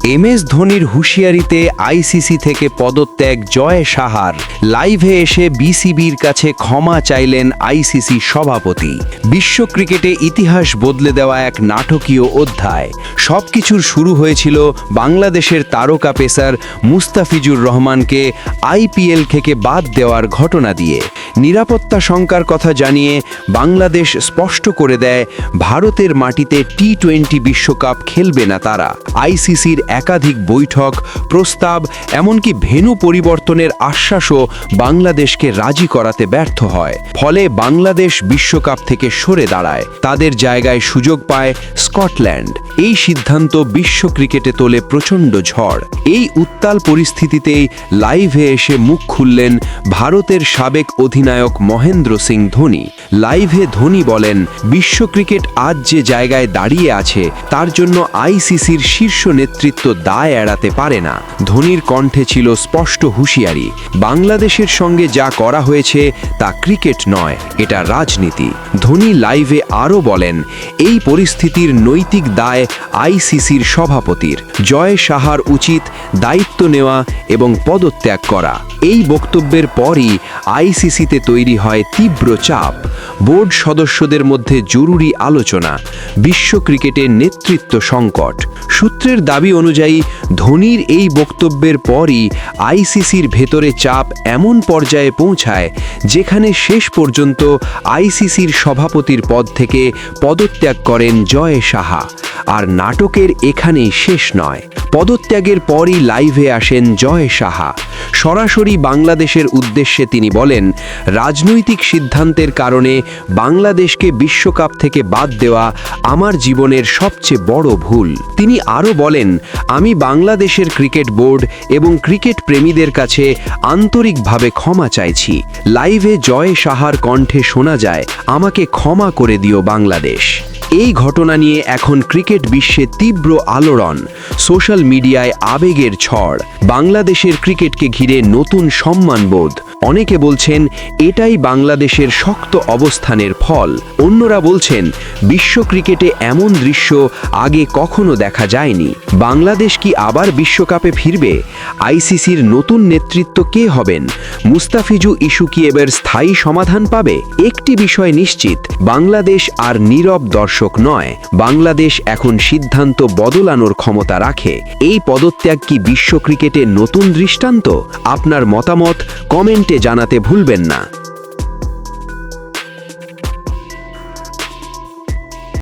MS ধোনির হুঁশিয়ারিতে ICC থেকে পদত্যাগ জয় সাহার। লাইভে এসে বিসিবির কাছে ক্ষমা চাইলেন আইসিসি সভাপতি। বিশ্ব ক্রিকেটে ইতিহাস বদলে দেওয়া এক নাটকীয় অধ্যায়। সবকিছুর শুরু হয়েছিল বাংলাদেশের তারকা পেসার মুস্তাফিজুর রহমানকে আইপিএল থেকে বাদ দেওয়ার ঘটনা দিয়ে। নিরাপত্তা শঙ্কার কথা জানিয়ে বাংলাদেশ স্পষ্ট করে দেয় ভারতের মাটিতে টি-20 বিশ্বকাপ খেলবে না তারা। আইসিসির একাধিক বৈঠক, প্রস্তাব, এমনকি ভেন্যু পরিবর্তনের আশ্বাসও বাংলাদেশকে রাজি করাতে ব্যর্থ হয়। ফলে বাংলাদেশ বিশ্বকাপ থেকে সরে দাঁড়ায়। তাদের জায়গায় সুযোগ পায় স্কটল্যান্ড। এই সিদ্ধান্ত বিশ্ব ক্রিকেটে তোলে প্রচণ্ড ঝড়। এই উত্তাল পরিস্থিতিতেই লাইভে এসে মুখ খুললেন ভারতের সাবেক অধিনায়ক মহেন্দ্র সিং ধোনি। লাইভে ধোনি বলেন, বিশ্ব ক্রিকেট আজ যে জায়গায় দাঁড়িয়ে আছে তার জন্য আইসিসির শীর্ষ নেতৃত্ব দায় এড়াতে পারে না। ধোনির কণ্ঠে ছিল স্পষ্ট হুঁশিয়ারি, বাংলাদেশের সঙ্গে যা করা হয়েছে তা ক্রিকেট নয়, এটা রাজনীতি। ধোনি লাইভে আরও বলেন, এই পরিস্থিতির নৈতিক দায় আইসিসির সভাপতির। জয় সাহার উচিত দায়িত্ব নেওয়া এবং পদত্যাগ করা। এই বক্তব্যের পরই আইসিসিতে তৈরি হয় তীব্র চাপ। বোর্ড সদস্যদের মধ্যে জরুরি আলোচনা, বিশ্ব ক্রিকেটের নেতৃত্ব সংকট। সূত্রের দাবি অনুযায়ী ধোনির এই বক্তব্যের পরই আইসিসির ভেতরে চাপ এমন পর্যায়ে পৌঁছায় যেখানে শেষ পর্যন্ত আইসিসির সভাপতির পদ থেকে পদত্যাগ করেন জয় সাহা। আর নাটকের এখানেই শেষ নয়। পদত্যাগের পরই লাইভে আসেন জয় সাহা। সরাসরি বাংলাদেশের উদ্দেশ্যে তিনি বলেন, রাজনৈতিক সিদ্ধান্তের কারণে বাংলাদেশকে বিশ্বকাপ থেকে বাদ দেওয়া আমার জীবনের সবচেয়ে বড় ভুল। তিনি আরও বলেন, আমি বাংলাদেশের ক্রিকেট বোর্ড এবং ক্রিকেট প্রেমীদের কাছে আন্তরিকভাবে ক্ষমা চাইছি। লাইভে জয় সাহার কণ্ঠে শোনা যায়, আমাকে ক্ষমা করে দিও বাংলাদেশ। এই ঘটনা নিয়ে এখন ক্রিকেট বিশ্বে তীব্র আলোড়ন, সোশ্যাল মিডিয়ায় আবেগের ঝড়। বাংলাদেশের ক্রিকেটকে ঘিরে নতুন সম্মানবোধ। অনেকে বলছেন এটাই বাংলাদেশের শক্ত অবস্থানের ফল। অন্যরা বলছেন বিশ্ব ক্রিকেটে এমন দৃশ্য আগে কখনো দেখা যায়নি। বাংলাদেশ কি আবার বিশ্বকাপে ফিরবে? আইসিসির নতুন নেতৃত্ব কে হবেন? মুস্তাফিজু ইস্যু কি এবার স্থায়ী সমাধান পাবে? একটি বিষয় নিশ্চিত, বাংলাদেশ আর নীরব দর্শক নয়। বাংলাদেশ এখন সিদ্ধান্ত বদলানোর ক্ষমতা রাখে। এই পদত্যাগ কি বিশ্ব ক্রিকেটে নতুন দৃষ্টান্ত? আপনার মতামত কমেন্টে জানাতে ভুলবেন না।